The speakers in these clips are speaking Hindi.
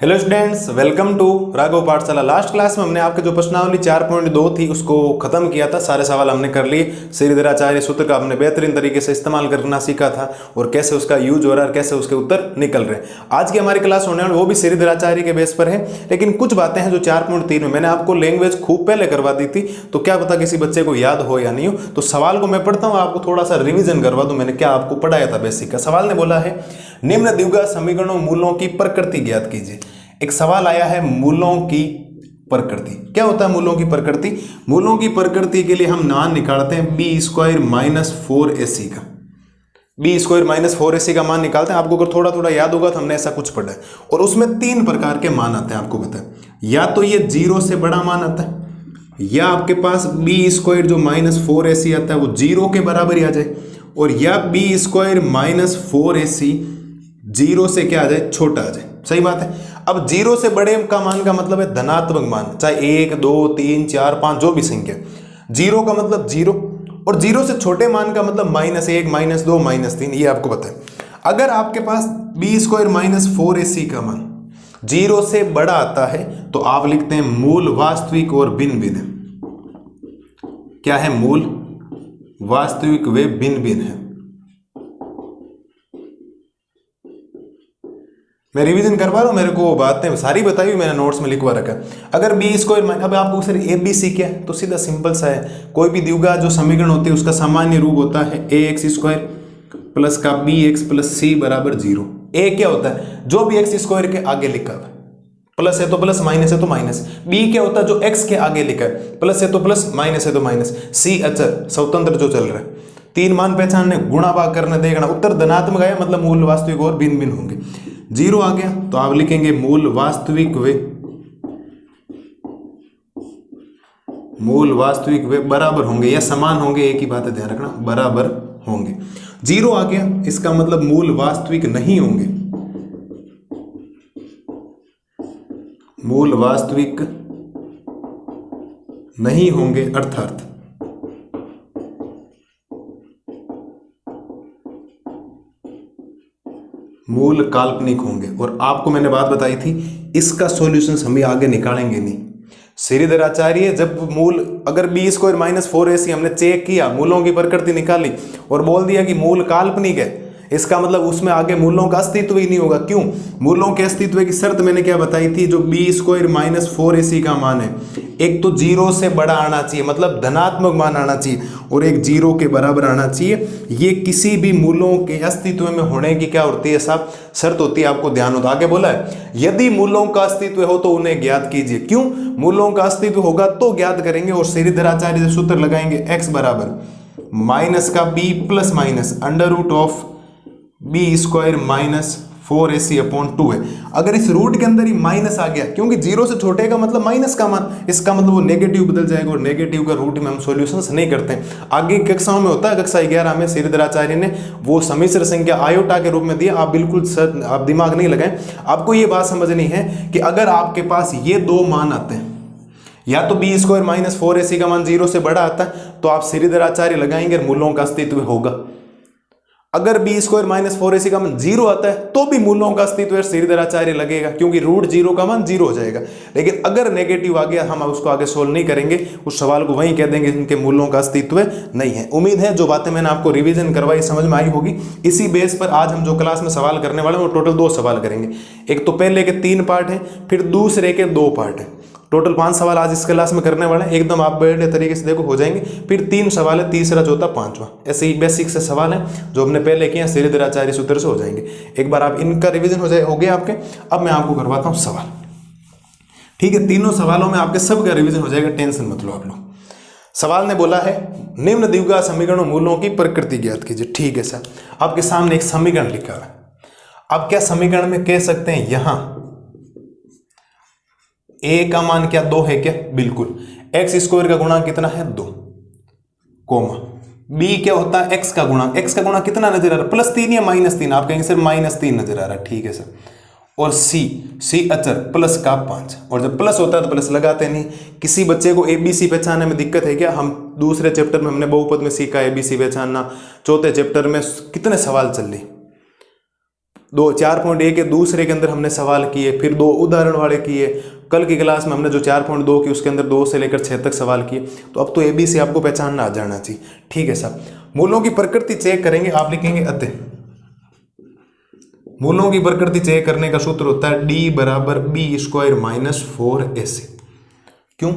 Hello students, welcome to Raghav Pathshala. Last class में हमने आपके जो प्रश्नावली 4.2 थी उसको खत्म किया था। सारे सवाल हमने कर लिए। श्रीधराचार्य सूत्र का हमने बेहतरीन तरीके से इस्तेमाल करना सीखा था और कैसे उसका यूज हो रहा है और कैसे उसके उत्तर निकल रहे हैं। आज की हमारी क्लास होने वाली वो भी श्रीधराचार्य के बेस पर है, लेकिन कुछ बातें हैं जो 4.3 में मैंने आपको लैंग्वेज खूब पहले करवा दी थी, तो क्या पता किसी बच्चे को याद हो या नहीं हो। तो सवाल को मैं पढ़ता हूँ, आपको थोड़ा सा रिविजन करवा दूं मैंने क्या आपको पढ़ाया था बेसिक का। सवाल ने बोला है निम्न द्विघात समीकरणों मूलों की प्रकृति ज्ञात कीजिए। एक सवाल आया है मूलों की प्रकृति। क्या होता है मूलों की प्रकृति? मूलों की प्रकृति के लिए हम मान निकालते हैं बी स्क्वायर माइनस 4ac का। बी स्क्वायर माइनस 4ac का मान निकालते हैं। आपको अगर थोड़ा थोड़ा याद होगा तो हमने ऐसा कुछ पढ़ा है और उसमें 3 प्रकार के मान आते हैं। आपको पता है या तो ये 0 से बड़ा मान आता है, या आपके पास बी स्क्वायर जो माइनस 4ac आता है वो 0 के बराबर ही आ जाए, और या बी स्क्वायर माइनस 4ac 0 से क्या आ जाए, छोटा आ जाए। सही बात है। अब 0 से बड़े का मान का मतलब है धनात्मक मान, चाहे 1 2 3 4 5 जो भी संख्या। 0 का मतलब 0 और 0 से छोटे मान का मतलब -1 -2 -3, ये आपको पता है। अगर आपके पास बी स्क्वायर माइनस 4ac का मान 0 से बड़ा आता है तो आप लिखते हैं मूल वास्तविक और भिन्न भिन्न। क्या है? मूल वास्तविक व भिन्न भिन्न है। मैं रिवीजन करवा रहा हूं, मेरे को बातें सारी बताई हुई मैंने नोट्स में लिखवा रखा है। अगर बी स्क्वायर, अब आपको सर ABC क्या है, तो सीधा सिंपल सा है। कोई भी द्विघात जो समीकरण होती है उसका सामान्य रूप होता है ax स्क्वायर प्लस का bx प्लस c बराबर 0। ए क्या होता है? जो भी x स्क्वायर के आगे लिखा है, प्लस है तो प्लस, माइनस है तो माइनस। बी क्या होता है? जो x के आगे लिखा है, प्लस है तो प्लस, माइनस है तो माइनस। सी अचर स्वतंत्र जो चल रहा है। 3 मान पहचानने, गुणा भाग करने, देखना उत्तर धनात्मक आया मतलब मूल वास्तविक और भिन्न भिन्न होंगे। 0 आ गया तो आप लिखेंगे मूल वास्तविक वे बराबर होंगे या समान होंगे। एक ही बात है, ध्यान रखना, बराबर होंगे। 0 आ गया इसका मतलब मूल वास्तविक नहीं होंगे। मूल वास्तविक नहीं होंगे अर्थात मूल काल्पनिक होंगे। और आपको मैंने बात बताई थी इसका सॉल्यूशन हम आगे निकालेंगे नहीं। श्रीधराचार्य जब मूल, अगर बी स्क्वायर माइनस 4ac हमने चेक किया, मूलों की प्रकृति निकाली और बोल दिया कि मूल काल्पनिक है, इसका मतलब उसमें आगे मूलों का अस्तित्व ही नहीं होगा। क्यों? मूलों के अस्तित्व की शर्त मैंने क्या बताई थी? जो बी स्क्वायर माइनस 4ac का मान है, एक तो 0 से बड़ा आना चाहिए मतलब धनात्मक मान आना चाहिए, और एक 0 के बराबर आना चाहिए। ये किसी भी मूलों के अस्तित्व में होने की क्या होती है साहब? शर्त होती है। आपको ध्यान होता, आगे बोला है यदि मूलों का अस्तित्व हो तो उन्हें ज्ञात कीजिए। क्यों? मूलों का अस्तित्व होगा तो ज्ञात करेंगे। और श्रीधराचार्य से सूत्र लगाएंगे x बराबर माइनस का b plus minus under root of B square minus 4ac upon 2 है। अगर इस रूट के अंदर ही माइनस आ गया, क्योंकि 0 से छोटे का मतलब माइनस का मान, इसका मतलब वो नेगेटिव बदल जाएगा, और नेगेटिव का रूट में हम सॉल्यूशंस नहीं करते हैं। आगे कक्षाओं में होता है, कक्षा 11 में श्रीधराचार्य ने वो सम्मिश्र संख्या आयोटा के रूप में दिया। आप बिल्कुल आप दिमाग नहीं लगाएं। आपको ये बात समझनी है कि अगर आपके पास ये 2 मान आते हैं, या तो बी स्क्वायर माइनस 4ac का मान 0 से बड़ा आता है तो आप श्रीधराचार्य लगाएंगे, मूलों का अस्तित्व होगा। अगर बी स्क्वायर माइनस 4ac का मान 0 आता है तो भी मूलों का अस्तित्व श्रीधराचार्य लगेगा, क्योंकि रूट 0 का मान 0 हो जाएगा। लेकिन अगर नेगेटिव आ गया, हम उसको आगे सोल्व नहीं करेंगे, उस सवाल को वहीं कह देंगे इनके मूलों का अस्तित्व नहीं है। उम्मीद है जो बातें मैंने आपको रिवीजन करवाई समझ में आई होगी। इसी बेस पर आज हम जो क्लास में सवाल करने वाले हैं वो टोटल 2 सवाल करेंगे। एक तो पहले के 3 पार्ट है, फिर दूसरे के 2 पार्ट है। टोटल 5 सवाल आज इस क्लास में करने वाले हैं। एकदम आप बढ़िया तरीके से देखो हो जाएंगे। फिर 3 सवाल है, तीसरा चौथा पांचवा, ऐसे ही बेसिक से सवाल है जो हमने पहले किए हैं श्रीधराचार्य सूत्र से हो जाएंगे। एक बार आप इनका रिवीजन हो गया आपके। अब मैं आपको करवाता हूं सवाल। ठीक है, तीनों सवालों में आपके सबका रिवीजन हो जाएगा, टेंशन मत लो आप लोग। सवाल ने बोला है निम्न द्विघात समीकरणों मूलों की प्रकृति ज्ञात कीजिए। ठीक है सर, आपके सामने एक समीकरण लिखा है। आप क्या समीकरण में कह सकते हैं? यहां a का मान क्या 2 है क्या? बिल्कुल। x स्क्वायर का गुणा कितना है? 2, कोमा b क्या होता है? x का गुणा। x का गुणा कितना नजर आ रहा है? +3 या -3? आप कहेंगे सर -3 नजर आ रहा है। ठीक है सर। और c अचर प्लस का 5, और जब प्लस होता है तो प्लस लगाते नहीं। किसी बच्चे को ABC पहचानने में दिक्कत है क्या? हम दूसरे चैप्टर में हमने बहुपद में सीखा ABC पहचानना। चौथे चैप्टर में कितने सवाल चल रहे, 4.1 के दूसरे के अंदर हमने सवाल किए, फिर 2 उदाहरण वाले किए। कल की क्लास में हमने जो 4.2 की उसके अंदर 2 से लेकर 6 तक सवाल किए। तो अब तो ABC आपको पहचानना आ जाना चाहिए। ठीक है साहब, मूलों की प्रकृति चेक करेंगे। आप लिखेंगे अतः मूलों की प्रकृति चेक करने का सूत्र होता है D बराबर B² - 4AC। क्यों?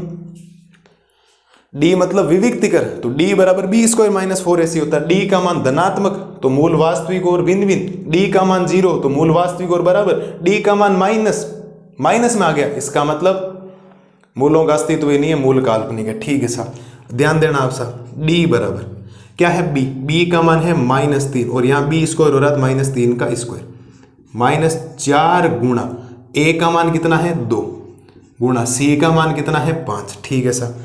D मतलब विविक्तिकर, तो D बराबर B² - 4AC होता है। D का मान धनात्मक तो मूल वास्तविक और भिन्न भिन्न, D का मान 0 तो मूल वास्तविक और बराबर, D का मान माइनस में आ गया, इसका मतलब मूलों का अस्तित्व ही नहीं है, मूल काल्पनिक है। ठीक है साहब, ध्यान देना आप साहब। D बराबर क्या है B का मान है -3 और यहाँ B² हो रहा है -3 का स्क्वायर, -4 गुणा A का मान कितना है 2 गुणा C का मान कितना है 5। ठीक है साहब,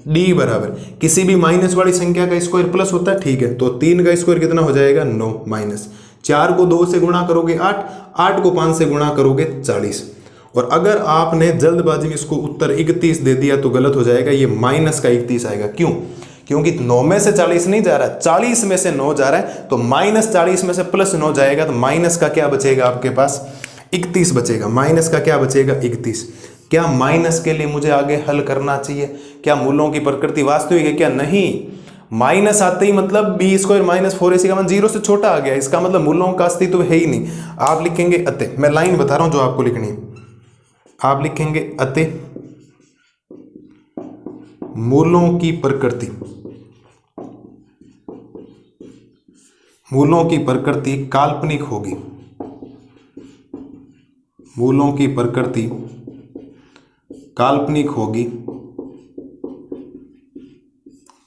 D बराबर किसी भी माइनस वाली संख्या का स्क्वायर प्लस होता है। ठीक है, तो 3 का स्क्वायर कितना हो जाएगा 9 माइनस 4 को 2 से गुणा करोगे 8 को 5 से गुणा करोगे 40। और अगर आपने जल्दबाजी में इसको उत्तर 31 दे दिया तो गलत हो जाएगा, ये माइनस का 31 आएगा। क्यों? क्योंकि 9 में से 40 नहीं जा रहा, 40 में से 9 जा रहा है, तो -40 में से +9 जाएगा, तो माइनस का क्या बचेगा आपके पास 31 बचेगा। माइनस का क्या बचेगा 31। क्या माइनस के लिए मुझे आगे हल करना चाहिए? क्या मूलों की प्रकृति वास्तविक है क्या? नहीं, माइनस आते ही मतलब B² - 4AC का मान 0 से छोटा आ गया, इसका मतलब मूलों का अस्तित्व है ही नहीं। आप लिखेंगे अतः, मैं लाइन बता रहा हूं जो आपको लिखनी है। आप लिखेंगे अतः मूलों की प्रकृति काल्पनिक होगी। मूलों की प्रकृति काल्पनिक होगी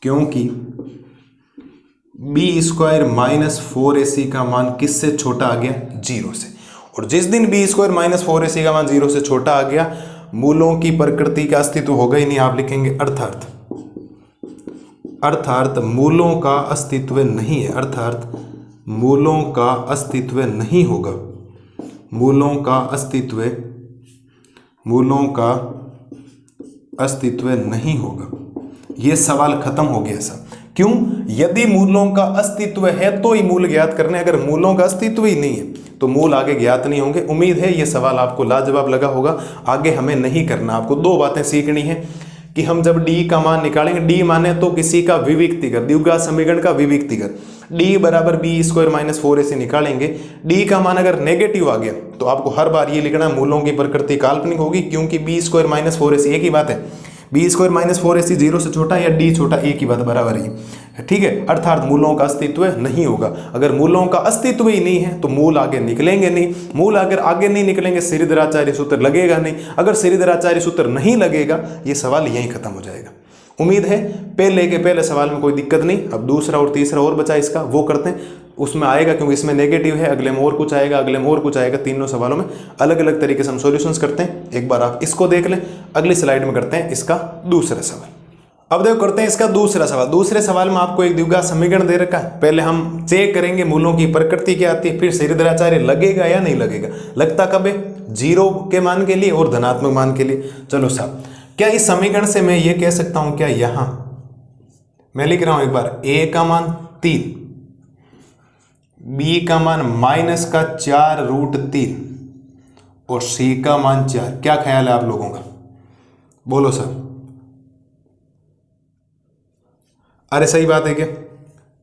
क्योंकि B² - 4AC का मान किससे छोटा आ गया 0 से, और जिस दिन B² - 4AC का मान 0 से छोटा आ गया, मूलों की प्रकृति का अस्तित्व होगा ही नहीं। आप लिखेंगे अर्थात मूलों का अस्तित्व नहीं है, अर्थात मूलों का अस्तित्व नहीं होगा, मूलों का अस्तित्व नहीं होगा। यह सवाल खत्म हो गया साहब। क्यों? यदि मूलों का अस्तित्व है तो ही मूल ज्ञात करने, अगर मूलों का अस्तित्व ही नहीं है तो मूल आगे ज्ञात नहीं होंगे। उम्मीद है यह सवाल आपको लाजवाब लगा होगा। आगे हमें नहीं करना, आपको 2 बातें सीखनी है कि हम जब D का मान निकालेंगे, D माने तो किसी का विविक्तिकर, द्विघात समीकरण का विविक्तिकर, D बराबर B² - 4AC निकालेंगे। D का मान अगर नेगेटिव आ गया तो आपको हर बार ये लिखना मूलों की प्रकृति काल्पनिक होगी, क्योंकि B² - 4AC एक ही बात है। B² - 4AC 0 से छोटा या D छोटा, एक ही बात बराबर ही। ठीक है, अर्थात मूलों का अस्तित्व नहीं होगा। अगर मूलों का अस्तित्व ही नहीं है तो मूल आगे निकलेंगे नहीं। मूल अगर आगे नहीं निकलेंगे, श्रीधराचार्य सूत्र लगेगा नहीं। अगर श्रीधराचार्य सूत्र नहीं लगेगा, ये सवाल यहीं खत्म हो जाएगा। उम्मीद है पहले सवाल में कोई दिक्कत नहीं। अब दूसरा और तीसरा और बचा इसका, वो करते हैं, उसमें आएगा क्योंकि इसमें नेगेटिव है, अगले में और कुछ आएगा, अगले में और कुछ आएगा। तीनों सवालों में अलग अलग तरीके से हम सॉल्यूशंस करते हैं। एक बार आप इसको देख लें, अगली स्लाइड में करते हैं इसका दूसरा सवाल। अब देखो करते हैं इसका दूसरा सवाल। दूसरे सवाल में आपको एक द्विघात समीकरण दे रखा है। पहले हम चेक करेंगे मूलों की प्रकृति क्या आती है, फिर श्रीधराचार्य लगेगा या नहीं लगेगा। लगता कब है? 0 के मान के लिए और धनात्मक मान के लिए। चलो साहब, क्या इस समीकरण से मैं ये कह सकता हूं, क्या यहां मैं लिख रहा हूं एक बार, A का मान 3, B का मान -4√3 और C का मान 4। क्या ख्याल है आप लोगों का? बोलो साहब। अरे सही बात है क्या?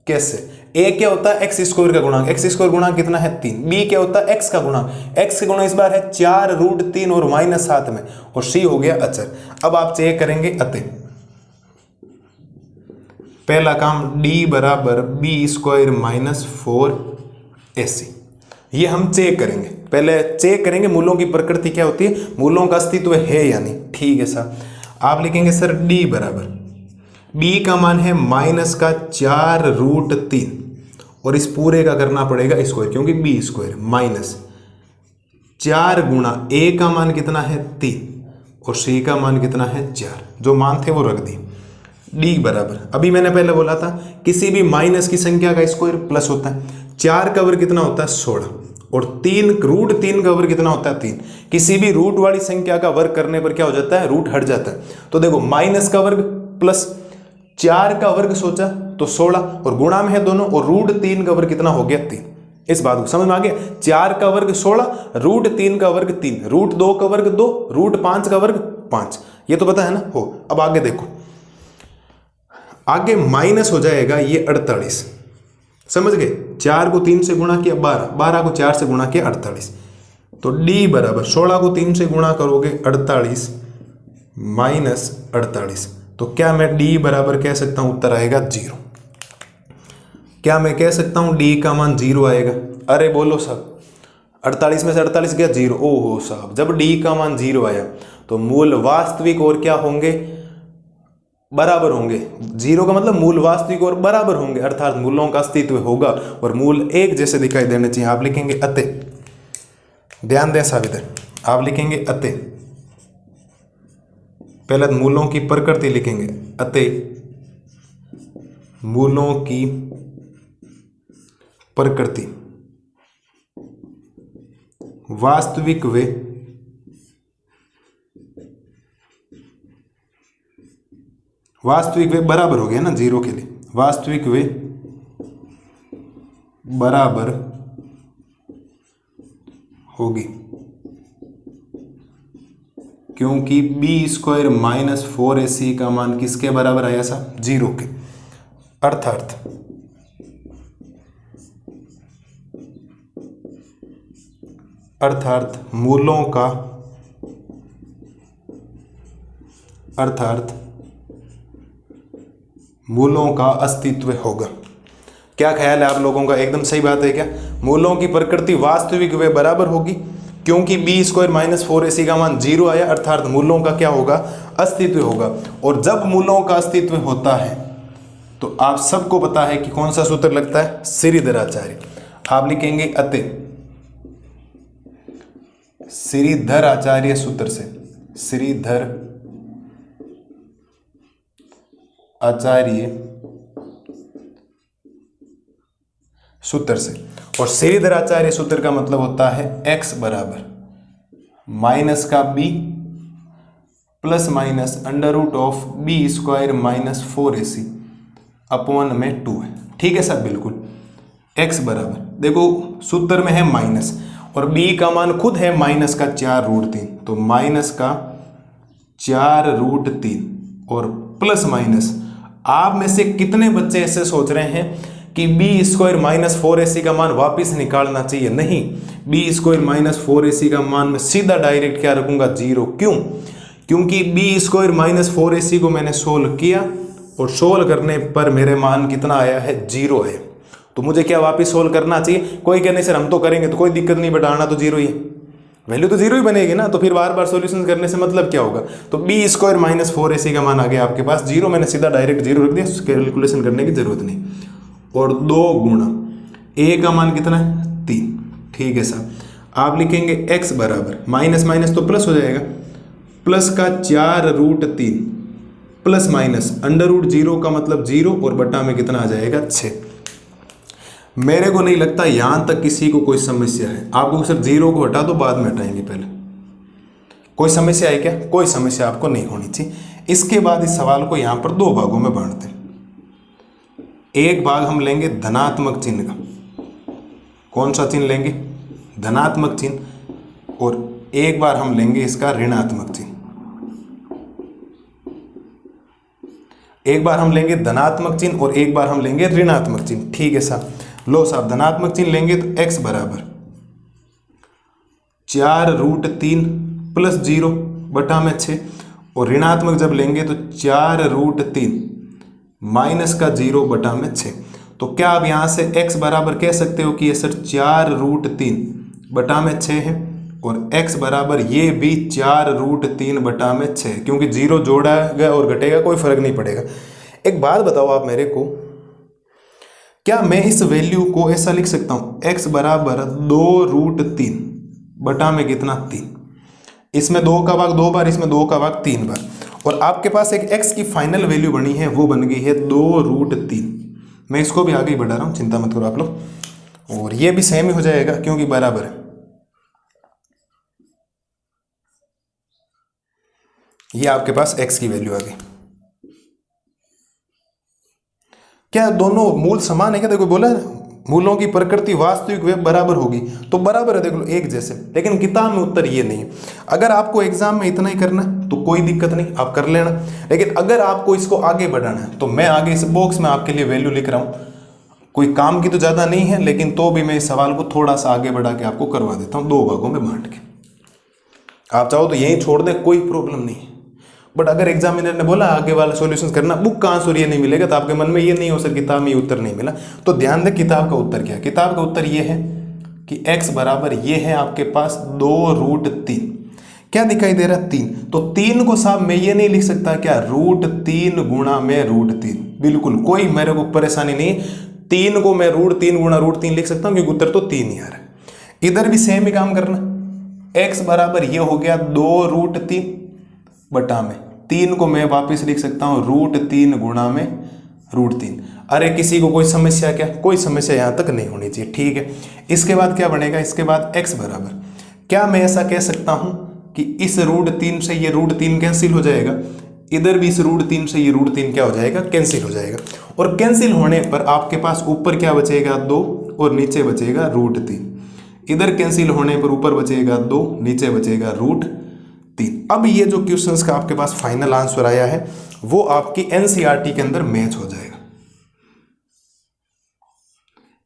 कैसे? A क्या होता है? x² का गुणांक, x² गुणांक कितना है 3। B क्या होता है? x का गुणांक, x का गुणांक इस बार है 4√3 और -7 में, और C हो गया अचर। अब आप चेक करेंगे अतः पहला काम D बराबर B² - 4AC, ये हम चेक करेंगे। पहले चेक करेंगे मूलों की प्रकृति क्या होती है, मूलों का अस्तित्व है या नहीं। ठीक है साहब, आप लिखेंगे सर D बराबर B का मान है -4√3 और इस पूरे का करना पड़ेगा स्क्वायर, क्योंकि B² माइनस 4 गुणा A का मान कितना है 3 और C का मान कितना है 4। जो मान थे वो रख दी। D बराबर, अभी मैंने पहले बोला था किसी भी माइनस की संख्या का स्क्वायर प्लस होता है। 4 का वर्ग कितना होता है 16 और √3 का वर्ग कितना होता है 3। किसी भी रूट वाली संख्या का वर्ग करने पर क्या हो जाता है, रूट हट जाता है। तो देखो माइनस का वर्ग प्लस 4 का वर्ग सोचा तो 16 और गुणा में है दोनों, और √3 का वर्ग कितना हो गया 3। इस बात को समझ में आ गया। 4 का वर्ग 16, रूट 3 का वर्ग 3, रूट 2 का वर्ग 2, रूट 5 का वर्ग 5, ये तो पता है ना हो। अब आगे देखो, आगे माइनस हो जाएगा ये 48, समझ गए। 4 को 3 से गुणा किया 12, 12 को 4 से गुणा किया 48, तो d बराबर 16 को 3 से गुणा करोगे 48 माइनस 48, तो क्या मैं d बराबर कह सकता हूं उत्तर आएगा 0। क्या मैं कह सकता हूं d का मान 0 आएगा? अरे बोलो साहब, 48 में से 48 गया 0। ओहो साहब, जब d का मान 0 आया तो मूल वास्तविक और क्या होंगे? बराबर होंगे। 0 का मतलब मूल वास्तविक और बराबर होंगे, अर्थात मूलों का अस्तित्व होगा और मूल एक जैसे दिखाई देने चाहिए। आप लिखेंगे अतः, ध्यान दें साबित है, आप लिखेंगे अतः, पहले मूलों की प्रकृति लिखेंगे, अतः मूलों की प्रकृति वास्तविक वे बराबर हो गया ना 0 के लिए, वास्तविक वे बराबर होगी, क्योंकि बी स्क्वायर माइनस 4ac का मान किसके बराबर आया साहब? 0 के। अर्थात मूलों का अस्तित्व होगा। क्या ख्याल है आप लोगों का? एकदम सही बात है क्या? मूलों की प्रकृति वास्तविक वे बराबर होगी, क्योंकि बी स्क्वायर माइनस 4ac का मान 0 आया, अर्थात मूलों का क्या होगा? अस्तित्व होगा। और जब मूलों का अस्तित्व होता है तो आप सबको पता है कि कौन सा सूत्र लगता है? श्रीधराचार्य। आप लिखेंगे अतः श्रीधर आचार्य सूत्र से, श्रीधर आचार्य सूत्र से। और श्रीधर आचार्य सूत्र का मतलब होता है x बराबर माइनस का b plus minus under root of B square minus 4ac upon में 2 है। ठीक है सर, बिल्कुल। x बराबर देखो सूत्र में है माइनस और b का मान खुद है माइनस का 4 रूट 3, तो माइनस का 4 रूट 3 और प्लस माइनस। आप में से कितने बच्चे ऐसे सोच रहे हैं कि बी स्क्वायर माइनस 4ac का मान वापस निकालना चाहिए? नहीं, बी स्क्वायर माइनस 4ac का मान मैं सीधा डायरेक्ट क्या रखूंगा? 0। क्यों? क्योंकि बी स्क्वायर माइनस 4ac को मैंने सोल्व किया और सोल्व करने पर मेरे मान कितना आया है? 0 है। तो मुझे क्या वापस सोल्व करना चाहिए? कोई कहने सर हम तो करेंगे, तो कोई दिक्कत नहीं, बढ़ाना तो 0 ही है, वैल्यू तो 0 ही बनेगी ना, तो फिर बार बार सॉल्यूशन करने से मतलब क्या होगा? तो बी स्क्वायर माइनस 4ac का मान आ गया आपके पास 0, मैंने सीधा डायरेक्ट 0 रख दिया, कैलकुलेशन करने की जरूरत नहीं। और 2 गुणा a का मान कितना है? 3। ठीक है साहब, आप लिखेंगे x बराबर माइनस माइनस तो प्लस हो जाएगा, प्लस का 4 root 3 plus minus under root 0 का मतलब 0 और बटा में कितना आ जाएगा? 6। मेरे को नहीं लगता यहां तक किसी को कोई समस्या है। आपको सिर्फ 0 को हटा दो, बाद में हटाएंगे, पहले कोई समस्या है क्या? कोई समस्या आपको नहीं होनी चाहिए। इसके बाद इस सवाल को यहां पर 2 भागों में बांटते हैं। एक भाग हम लेंगे धनात्मक चिन्ह का। कौन सा चिन्ह लेंगे? धनात्मक चिन्ह। और एक बार हम लेंगे इसका ऋणात्मक चिन्ह। एक बार हम लेंगे धनात्मक चिन्ह और एक बार हम लेंगे ऋणात्मक चिन्ह। ठीक है साहब, लो साहब धनात्मक चिन्ह लेंगे तो x बराबर 4 रूट 3 प्लस 0 बटा में 6, और ऋणात्मक जब लेंगे तो 4 रूट 3 माइनस का 0 बटा में 6। तो क्या आप यहां से x बराबर कह सकते हो कि ये सर 4 रूट 3 बटा में 6 है, और x बराबर ये भी 4 रूट 3 बटा में 6, क्योंकि 0 जोड़ेगा और घटेगा कोई फर्क नहीं पड़ेगा। एक बात बताओ आप मेरे को, क्या मैं इस वैल्यू को ऐसा लिख सकता हूं? x बराबर 2 रूट 3 बटा में कितना? 3। इसमें 2 का भाग 2 बार, इसमें 2 का भाग 3 बार, और आपके पास एक x की फाइनल वैल्यू बनी है, वो बन गई है 2 रूट 3। मैं इसको भी आगे ही बढ़ा रहा हूं, चिंता मत करो आप लोग, और ये भी सेम ही हो जाएगा क्योंकि बराबर है। ये आपके पास x की वैल्यू आ गई। क्या दोनों मूल समान है क्या? देखो बोला है मूलों की प्रकृति वास्तविक व बराबर होगी, तो बराबर है, देख लो एक जैसे। लेकिन किताब में उत्तर ये नहीं है। अगर आपको एग्जाम में इतना ही करना तो कोई दिक्कत नहीं, आप कर लेना। लेकिन अगर आपको इसको आगे बढ़ाना है तो मैं आगे इस बॉक्स में आपके लिए वैल्यू लिख रहा हूँ। कोई काम की तो ज़्यादा नहीं है, लेकिन तो भी मैं इस सवाल को थोड़ा सा आगे बढ़ा के आपको करवा देता हूँ, 2 भागों में बांट के। आप चाहो तो यहीं छोड़ दें, कोई प्रॉब्लम नहीं है। बट अगर एग्जामिनर ने बोला आगे वाला सॉल्यूशन करना, बुक का आंसर ये नहीं मिलेगा, तो आपके मन में ये नहीं हो सर किताब में ये उत्तर नहीं मिला, तो ध्यान दें किताब का उत्तर क्या है। किताब का उत्तर ये है कि x बराबर ये है आपके पास 2√3। क्या दिखाई दे रहा है? 3। तो 3 को साहब मैं ये नहीं लिख सकता क्या √3 गुणा में √3, बिल्कुल कोई मेरे को परेशानी नहीं। 3 को मैं √3 गुणा √3 लिख सकता हूँ, क्योंकि उत्तर तो 3 ही आ रहा है। इधर भी सेम ही काम करना, x बराबर ये हो गया 2√3 बटा में 3 को मैं वापस लिख सकता हूँ √3 गुणा में √3। अरे किसी को कोई समस्या क्या? कोई समस्या यहाँ तक नहीं होनी चाहिए, ठीक है। इसके बाद क्या बनेगा? इसके बाद x बराबर, क्या मैं ऐसा कह सकता हूँ कि इस √3 से ये √3 कैंसिल हो जाएगा, इधर भी इस √3 से ये √3 क्या हो जाएगा? कैंसिल हो जाएगा। और कैंसिल होने पर आपके पास ऊपर क्या बचेगा? 2 और नीचे बचेगा √3। इधर कैंसिल होने पर ऊपर बचेगा 2, नीचे बचेगा √3। अब ये जो क्वेश्चंस का आपके पास फाइनल आंसर आया है वो आपकी एनसीईआरटी के अंदर मैच हो जाएगा।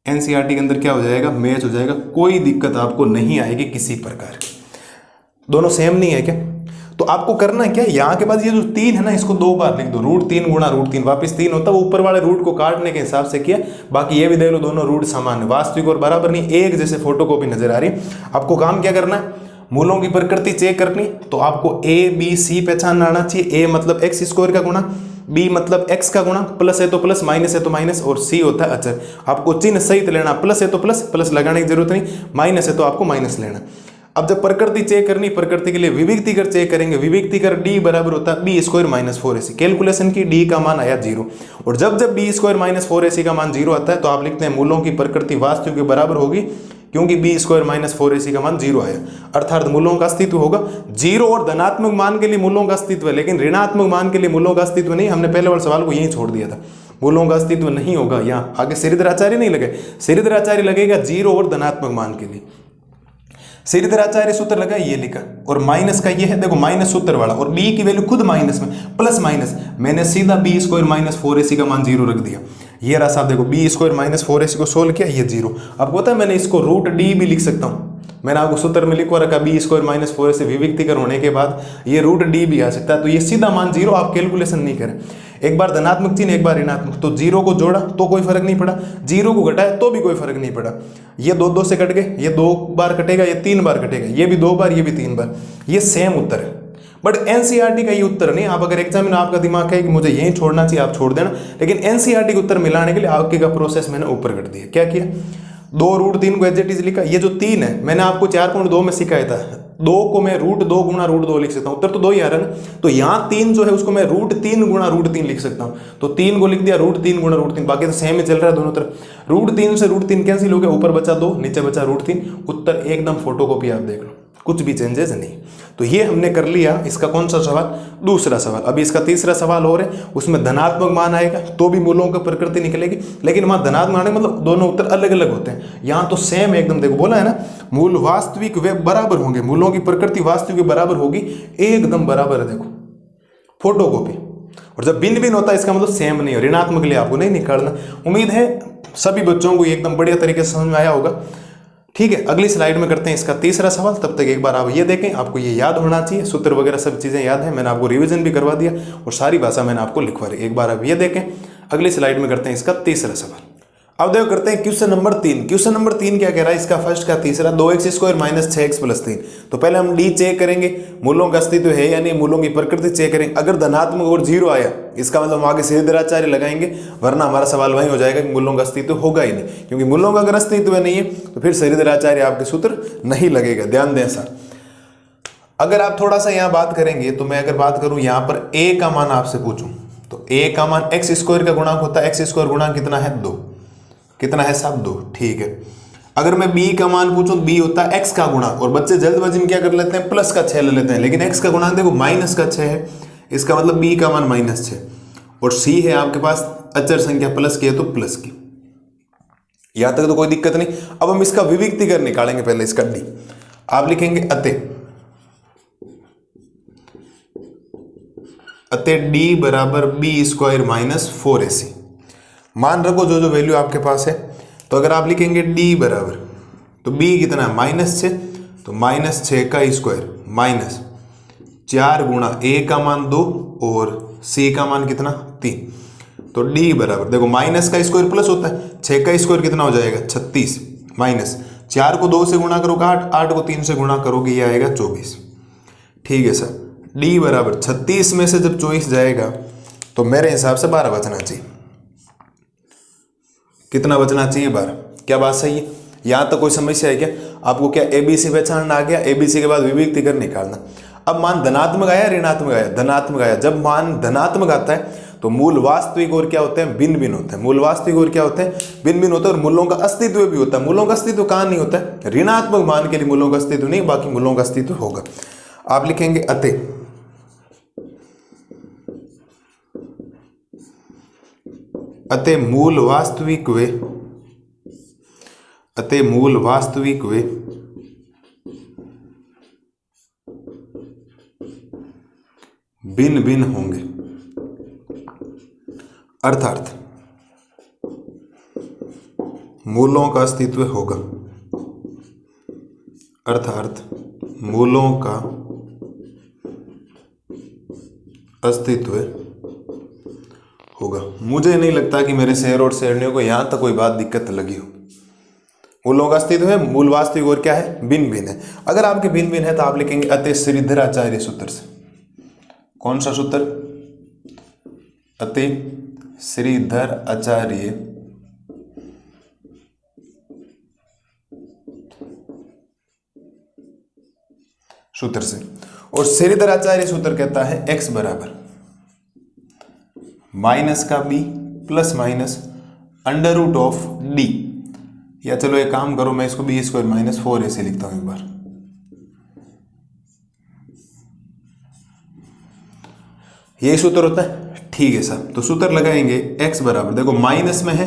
एनसीईआरटी के अंदर क्या हो जाएगा? मैच हो जाएगा। कोई दिक्कत आपको नहीं आएगी किसी प्रकार की। दोनों सेम नहीं है क्या? तो आपको करना क्या, यहाँ के बाद ये जो 3 है ना, इसको 2 बार लिख दो। √3 गुणा √3 वापिस 3 होता है, वो ऊपर वाले रूट को काटने के हिसाब से किया। बाकी ये भी देख लो, दोनों रूट समान है, वास्तविक और बराबर नहीं, एक जैसे फोटोकॉपी नजर आ रही है। आपको काम क्या करना है? मूलों की प्रकृति चेक करनी, तो आपको a b c पहचानना आना चाहिए। a मतलब x² का गुणा, b मतलब x का गुणा, प्लस है तो प्लस, माइनस है तो माइनस, और c होता है अचर। आपको चिन्ह सहित लेना, प्लस है तो प्लस, प्लस लगाने की जरूरत नहीं, माइनस है तो आपको माइनस लेना। अब जब प्रकृति चेक करनी, प्रकृति के लिए विविक्ति कर चेक करेंगे। विविक्ति कर d बराबर होता है b² - 4ac। कैलकुलेशन की d का मान आया 0, और जब b² - 4ac का मान 0 आता है तो आप लिखते हैं मूलों की प्रकृति वास्तविक के बराबर होगी, क्योंकि b² - 4ac का मान 0 आया, अर्थात मूलों का अस्तित्व होगा 0। और धनात्मक मान के लिए मूलों का अस्तित्व है, लेकिन ऋणात्मक मान के लिए मूलों का अस्तित्व नहीं। हमने पहले वाले सवाल को यहीं छोड़ दिया था, मूलों का अस्तित्व नहीं होगा। यहाँ आगे श्रीधराचार्य नहीं लगे, श्रीधराचार्य लगेगा 0 और धनात्मक मान के लिए। श्रीधराचार्य सूत्र लगा, ये लिखा, और माइनस का ये है, देखो माइनस सूत्र वाला, और b की वैल्यू खुद माइनस में, प्लस माइनस, मैंने सीधा b² - 4ac का मान 0 रख दिया। ये रहा साहब, देखो b² - 4ac को सोल्व किया, ये 0। आपको पता है मैंने इसको √d भी लिख सकता हूँ, मैंने आपको सूत्र में लिखवा रखा b² - 4ac विविक्ति कर होने के बाद ये √d भी आ सकता है। तो ये सीधा मान 0, आप कैलकुलेशन नहीं करें। एक बार धनात्मक चिन्ह, एक बार ऋणात्मक, तो 0 को जोड़ा तो कोई फर्क नहीं पड़ा, 0 को घटाया तो भी कोई फर्क नहीं पड़ा। ये 2 से कट गए, ये 2 बार कटेगा, ये 3 बार कटेगा, ये भी 2 बार, ये भी 3 बार, ये सेम उत्तर है। बट एनसीईआरटी का ये उत्तर नहीं। आप अगर एग्जाम में आपका दिमाग है कि मुझे यही छोड़ना चाहिए, आप छोड़ देना, लेकिन एनसीईआरटी के उत्तर मिलाने के लिए आगे का प्रोसेस मैंने ऊपर कर दिया। क्या किया? 2√3 को एज इट इज लिखा। ये जो 3 है मैंने आपको 4.2 में सिखाया था, 2 को मैं √2 गुणा √2 लिख सकता हूँ, उत्तर तो 2 ही आ रहा है ना। तो यहाँ 3 जो है उसको मैं √3 गुणा √3 लिख सकता हूँ, तो 3 को लिख दिया √3 गुणा √3, बाकी तो सेम ही चल रहा है दोनों तरफ। √3 से √3 कैंसिल हो गया, ऊपर बचा 2, नीचे बचा √3, उत्तर एकदम फोटोकॉपी, आप देख लो, कुछ भी चेंजेस नहीं। तो ये हमने कर लिया। इसका कौन सा सवाल? दूसरा सवाल। अभी इसका तीसरा सवाल हो रहा है, उसमें धनात्मक मान आएगा तो भी मूलों की प्रकृति निकलेगी, लेकिन वहां धनात्मक मान मतलब दोनों उत्तर अलग अलग होते हैं। यहाँ तो सेम एकदम, देखो बोला है ना, मूल वास्तविक वे बराबर होंगे, मूलों की प्रकृति वास्तविक बराबर होगी, एकदम बराबर है, देखो फोटोकॉपी। और जब भिन्न भिन्न होता है इसका मतलब सेम नहीं हो, ऋणात्मक के लिए आपको नहीं निकालना। उम्मीद है सभी बच्चों को एकदम बढ़िया तरीके से समझ में आया होगा। ठीक है, अगली स्लाइड में करते हैं इसका तीसरा सवाल। तब तक एक बार आप ये देखें, आपको ये याद होना चाहिए, सूत्र वगैरह सब चीज़ें याद है, मैंने आपको रिवीजन भी करवा दिया और सारी भाषा मैंने आपको लिखवा दी। एक बार आप ये देखें, अगली स्लाइड में करते हैं इसका तीसरा सवाल। अब देखो करते हैं क्वेश्चन नंबर 3। क्वेश्चन नंबर 3 क्या कह रहा है? इसका फर्स्ट का तीसरा, 2x² - 6x + 3। तो पहले हम डी चेक करेंगे, मूलों का अस्तित्व है या नहीं, मूलों की प्रकृति चेक करेंगे। अगर धनात्मक और 0 आया, इसका मतलब हम आगे श्रीधराचार्य लगाएंगे, वरना हमारा सवाल वही हो जाएगा कि मूलों का अस्तित्व होगा ही नहीं, क्योंकि मूलों का अगर अस्तित्व नहीं है तो फिर श्रीधराचार्य आपके सूत्र नहीं लगेगा। ध्यान दें सर, अगर आप थोड़ा सा यहाँ बात करेंगे तो मैं अगर बात करूँ यहाँ पर a का मान आपसे पूछूं तो a का मान x² का गुणांक होता है, x² गुणांक कितना है? 2। कितना है साहब? 2। ठीक है, अगर मैं b का मान पूछूं, b होता है x का गुणांक, और बच्चे जल्दबाजी में क्या कर लेते हैं, प्लस का 6 ले लेते हैं, लेकिन x का गुणांक देखो माइनस का 6 है, इसका मतलब b का मान -6, और c है आपके पास अचर संख्या प्लस की है तो प्लस की। यहां तक तो कोई दिक्कत नहीं। अब हम इसका विविक्तिकरण निकालेंगे, पहले इसका डी। आप लिखेंगे अतः डी बराबर बी स्क्वायर माइनस 4ac। मान रखो जो जो वैल्यू आपके पास है, तो अगर आप लिखेंगे डी बराबर, तो बी कितना है -6, तो -6 का स्क्वायर माइनस 4 गुणा ए का मान 2 और सी का मान कितना 3। तो डी बराबर, देखो माइनस का स्क्वायर प्लस होता है, 6 का स्क्वायर कितना हो जाएगा 36, माइनस 4 को 2 से गुणा करोगे 8, 8 को 3 से गुणा करोगे ये आएगा 24। ठीक है सर, डी बराबर 36 में से जब 24 जाएगा तो मेरे हिसाब से 12 बचना चाहिए। कितना बचना चाहिए 12। क्या बात सही है? यहां तक कोई समस्या है क्या आपको? क्या एबीसी पहचानना आ गया? एबीसी के बाद विविक्तिकरण निकालना। अब मान धनात्मक आया ऋणात्मक आया? धनात्मक आया। जब मान धनात्मक आता है तो मूल वास्तविक और क्या होते हैं? भिन्न भिन्न होते हैं। मूल वास्तविक और क्या होते हैं? भिन्न भिन्न होते हैं। और मूलों का अस्तित्व भी होता है। मूलों का अस्तित्व कहां नहीं होता है? ऋणात्मक मान के लिए मूलों का अस्तित्व नहीं, बाकी मूलों का अस्तित्व होगा। आप लिखेंगे अतः मूल वास्तविक वे भिन्न भिन्न होंगे, अर्थात मूलों का अस्तित्व होगा, अर्थात मूलों का अस्तित्व होगा। मुझे नहीं लगता कि मेरे शेर और शेरनियों को यहां तक कोई बात दिक्कत लगी हो। मूलों का अस्तित्व है, मूल वास्तविक और क्या है? भिन्न भिन्न है। अगर आपके भिन्न भिन्न है तो आप लिखेंगे अतः श्रीधराचार्य सूत्र से। कौन सा सूत्र? अतः श्रीधर आचार्य सूत्र से। और श्रीधर आचार्य सूत्र कहता है x बराबर माइनस का b plus minus under root of D, या चलो एक काम करो, मैं इसको बी स्क्वायर माइनस 4ac लिखता हूं एक बार। यही सूत्र होता है। ठीक है साहब, तो सूत्र लगाएंगे x बराबर, देखो माइनस में है,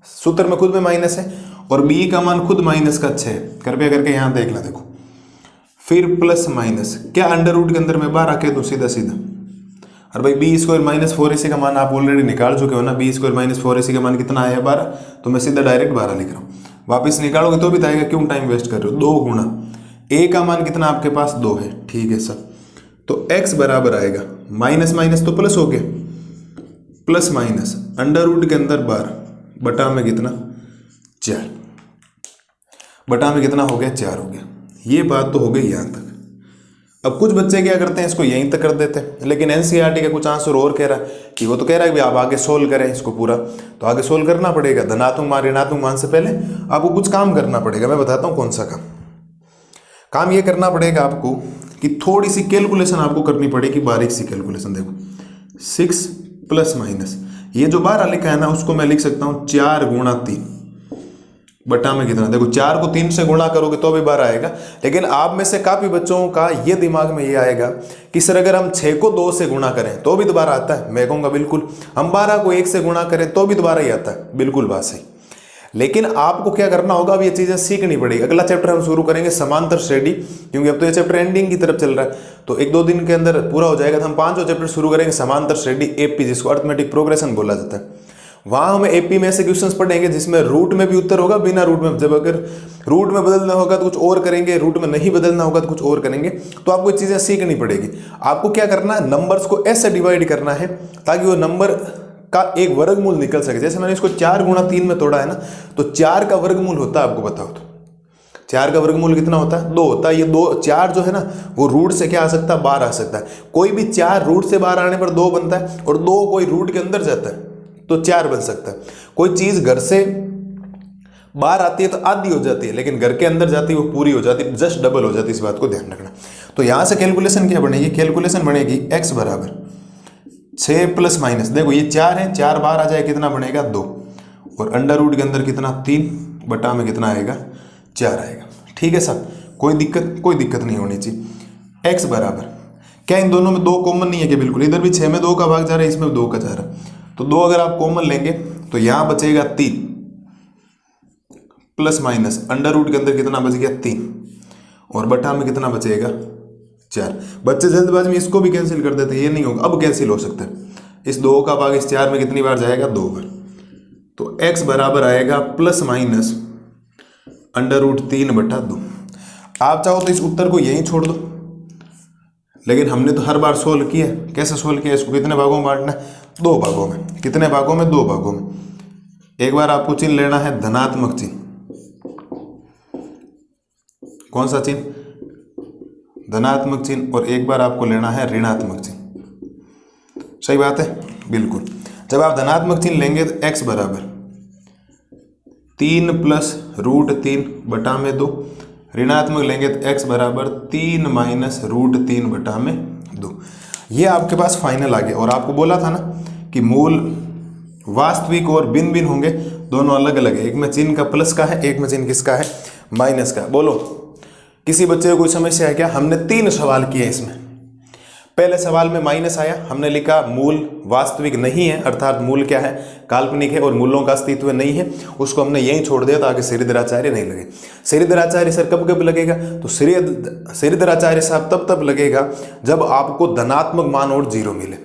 सूत्र में खुद में माइनस है और b का मान खुद माइनस का 6, कृपया करके यहां देख ला। देखो फिर प्लस माइनस, क्या अंडर रूट के अंदर मैं 12 कह दूं सीधा सीधा? और भाई बी स्क्वायर माइनस 4ac का मान आप ऑलरेडी निकाल चुके हो ना। बी स्क्वायर माइनस 4ac का मान कितना आया? 12। तो मैं सीधा डायरेक्ट 12 लिख रहा हूँ। वापिस निकालोगे तो भी आएगा, क्यों टाइम वेस्ट कर रहे हो? 2 गुणा ए का मान कितना आपके पास? 2 है। ठीक है सर, तो x बराबर आएगा माइनस माइनस तो प्लस हो गया, प्लस माइनस अंडर रूट के अंदर 12 बटा में कितना? 4, बटा में कितना हो गया? 4 हो गया। ये बात तो हो गई यहां तक। अब कुछ बच्चे क्या करते हैं, इसको यहीं तक कर देते हैं, लेकिन एनसीईआरटी का कुछ आंसर और कह रहा है कि वो तो कह रहा है कि आप आगे सोल्व करें इसको पूरा, तो आगे सोल्व करना पड़ेगा। धनात्मक मान ऋणात्मक मान से पहले आपको कुछ काम करना पड़ेगा। मैं बताता हूं कौन सा काम ये करना पड़ेगा आपको कि थोड़ी सी कैलकुलेशन आपको करनी पड़ेगी, बारीक सी कैलकुलेशन। देखो 6 प्लस माइनस, ये जो 12 लिखा है ना, उसको मैं लिख सकता हूं 4 गुणा 3 बटा में कितना? देखो 4 को 3 से गुणा करोगे तो भी 12 आएगा। लेकिन आप में से काफी बच्चों का ये दिमाग में ये आएगा कि सर अगर हम 6 को 2 से गुणा करें तो भी दोबारा आता है। मैं कहूंगा बिल्कुल, हम 12 को 1 से गुणा करें तो भी दोबारा ही आता है। बिल्कुल बात सही। लेकिन आपको क्या करना होगा, अब ये चीजें सीखनी पड़ेगी। अगला चैप्टर हम शुरू करेंगे समांतर श्रेणी, क्योंकि अब तो ये चैप्टर एंडिंग की तरफ चल रहा है, तो 1-2 दिन के अंदर पूरा हो जाएगा। तो हम 5वां चैप्टर शुरू करेंगे समांतर श्रेणी एपी, जिसको अर्थमेटिक प्रोग्रेशन बोला जाता है। वहां हम एपी में ऐसे क्वेश्चंस पढ़ेंगे जिसमें रूट में भी उत्तर होगा, बिना रूट में। जब अगर रूट में बदलना होगा तो कुछ और करेंगे, रूट में नहीं बदलना होगा तो कुछ और करेंगे। तो आपको चीजें सीखनी पड़ेगी। आपको क्या करना है, नंबर्स को ऐसे डिवाइड करना है ताकि वो नंबर का एक वर्गमूल निकल सके। जैसे मैंने इसको 4 गुणा 3 में तोड़ा है ना, तो 4 का वर्गमूल होता है, आपको बताओ तो 4 का वर्गमूल कितना होता है? 2 होता है। ये 2 4 जो है ना, वो रूट से क्या आ सकता है? 12 आ सकता है। कोई भी 4 रूट से 12 आने पर 2 बनता है, और 2 कोई रूट के अंदर जाता है तो 4 बन सकता है। कोई चीज घर से बाहर आती है तो आधी हो जाती है, लेकिन घर के अंदर जाती है वो पूरी हो जाती है, जस्ट डबल हो जाती है। इस बात को ध्यान रखना। तो यहां से कैलकुलेशन क्या बनेगी? कैलकुलेशन बनेगी x बराबर 6 प्लस माइनस, देखो ये 4 है, 4 बाहर आ जाए कितना बनेगा? 2, और अंडर रूट के अंदर कितना? 3 बटा में कितना आएगा? 4 आएगा। ठीक है साहब, कोई दिक्कत नहीं होनी चाहिए। x बराबर क्या इन दोनों में 2 कॉमन नहीं है क्या? बिल्कुल। इधर भी 6 में 2 का भाग जा रहा है, इसमें 2 का जा रहा है, तो 2 अगर आप कॉमन लेंगे तो यहां बचेगा 3, प्लस माइनस अंडर रूट के अंदर कितना बच गया 3 और बटा में कितना बचेगा 4। बच्चे जल्दबाजी में इसको भी कैंसिल कर देते हैं, ये नहीं होगा, अब कैंसिल हो सकता है। इस 2 का भाग इस 4 में कितनी बार जाएगा 2 बार। तो x बराबर आएगा प्लस माइनस अंडर रूट 3/2। आप चाहो तो इस उत्तर को यहीं छोड़ दो, लेकिन हमने तो हर बार सोल्व किया। कैसे सोल्व किया, इसको कितने भागों में बांटना है 2 भागों में। कितने भागों में 2 भागों में। एक बार आपको चिन्ह लेना है धनात्मक चिन्ह। कौन सा चिन्ह, धनात्मक चिन्ह, और एक बार आपको लेना है ऋणात्मक चिन्ह। सही बात है, बिल्कुल। जब आप धनात्मक चिन्ह लेंगे तो x बराबर 3 प्लस रूट 3/2, ऋणात्मक लेंगे तो x बराबर 3 माइनस रूट 3/2। ये आपके पास फाइनल आ गया। और आपको बोला था ना कि मूल वास्तविक और भिन्न भिन्न होंगे, दोनों अलग अलग है। एक में चिन्ह का प्लस का है, एक में चिन्ह किसका है माइनस का। बोलो किसी बच्चे को कोई समस्या है क्या। हमने 3 सवाल किए इसमें। पहले सवाल में माइनस आया, हमने लिखा मूल वास्तविक नहीं है, अर्थात मूल क्या है काल्पनिक है और मूलों का अस्तित्व नहीं है। उसको हमने यहीं छोड़ दिया ताकि श्रीधराचार्य नहीं लगे। श्रीधराचार्य सर कब कब लगेगा, तो श्रीधराचार्य साहब तब तब लगेगा जब आपको धनात्मक मान और 0 मिले।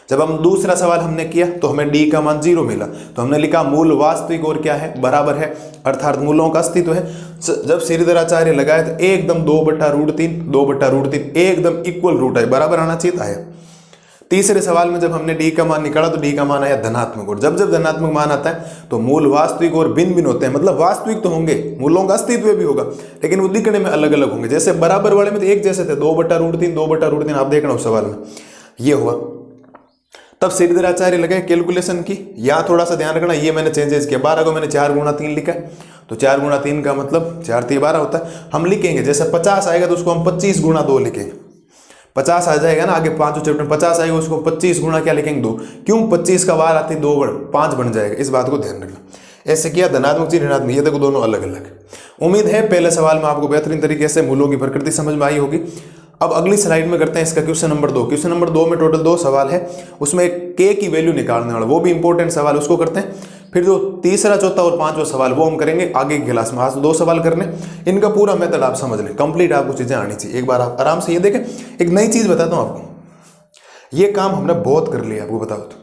जब हम दूसरा सवाल हमने किया तो हमें डी का मान 0 मिला, तो हमने लिखा मूल वास्तविक और क्या है बराबर है, अर्थात मूलों का अस्तित्व है। जब श्रीधराचार्य लगाए तो एकदम 2/√3 एकदम इक्वल रूट है, बराबर आना चाहिए था। आया। तीसरे सवाल में जब हमने डी का मान निकाला तो डी का मान आया धनात्मक। और जब जब धनात्मक मान आता है तो मूल वास्तविक और भिन्न भिन्न होते हैं। मतलब वास्तविक तो होंगे, मूलों का अस्तित्व भी होगा, लेकिन वो दिखने में अलग अलग होंगे। जैसे बराबर वाले में तो एक जैसे थे, 2/√3 आप देखना उस सवाल में ये हुआ। तब श्रीधराचार्य लगे कैलकुलेशन की। यहाँ थोड़ा सा ध्यान रखना, ये मैंने चेंजेस किया। 12 को मैंने 4 गुणा 3 लिखा है, तो 4 गुणा 3 का मतलब 4 3 12 होता है। हम लिखेंगे जैसे 50 आएगा तो उसको हम 25 गुणा 2 लिखेंगे। 50 आ जाएगा ना आगे 5 चैप्टर 50 आएगा, उसको 25 गुणा क्या लिखेंगे 2। क्यों 25 का बार आती 2 5 बन जाएगा, इस बात को ध्यान रखना। ऐसे किया धनात्मक चिन्ह ऋणात्मक, ये देखो दोनों अलग अलग। उम्मीद है पहले सवाल में आपको बेहतरीन तरीके से मूलों की प्रकृति समझ में आई होगी। अब अगली स्लाइड में करते हैं इसका क्वेश्चन नंबर 2। क्वेश्चन नंबर 2 में टोटल 2 सवाल है, उसमें k की वैल्यू निकालने वाला, वो भी इंपॉर्टेंट सवाल, उसको करते हैं। फिर जो तीसरा चौथा और 5वां सवाल वो हम करेंगे आगे की क्लास में। आज 2 सवाल करने, इनका पूरा मेथड आप समझ लें, कंप्लीट आपको चीजें आनी चाहिए। एक बार आप आराम से ये देखें। एक नई चीज बताता हूं आपको, ये काम हमने बहुत कर लिया, आपको बताओ तो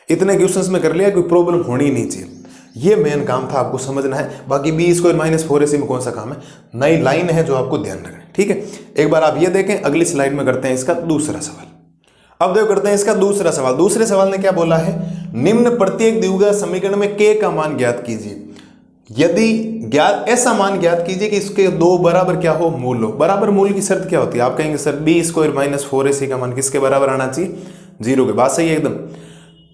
इतने क्वेश्चंस में कर लिया, कोई प्रॉब्लम होनी नहीं चाहिए। ये मेन काम था, आपको समझना है। बाकी b² - 4ac में कौन सा काम है, नई लाइन है जो आपको ध्यान रखना है, ठीक है। एक बार आप ये देखें, अगली स्लाइड में करते हैं इसका दूसरा सवाल। अब देखो करते हैं इसका दूसरा सवाल। दूसरे सवाल ने क्या बोला है, निम्न प्रत्येक द्विघात समीकरण में k का मान ज्ञात कीजिए। यदि ज्ञात ऐसा मान ज्ञात कीजिए कि इसके 2 बराबर क्या हो मूल हो। बराबर मूल की शर्त क्या होती है, आप कहेंगे सर b² - 4ac का मान किसके बराबर आना चाहिए 0 के। बात सही है एकदम।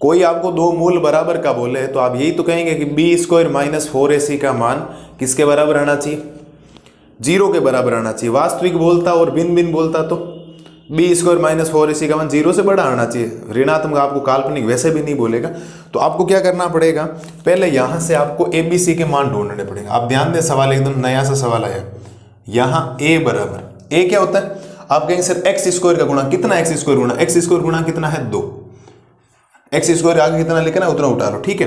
कोई आपको 2 मूल बराबर का बोले तो आप यही तो कहेंगे कि b² - 4ac का मान किसके बराबर आना चाहिए 0 के बराबर आना चाहिए। वास्तविक बोलता और भिन्न भिन्न बोलता तो b² - 4ac का मान 0 से बड़ा आना चाहिए। ऋणात्मक आपको काल्पनिक वैसे भी नहीं बोलेगा। तो आपको क्या करना पड़ेगा, पहले यहां से आपको abc के मान ढूंढने पड़ेगा। आप ध्यान दें, सवाल एकदम नया सा सवाल आया। यहां a बराबर, a क्या होता है, आप कहेंगे सर x² का गुणा कितना, x² गुणा x² गुणा कितना है 2, x² आगे कितना लिखना है उतना उठा लो, ठीक है।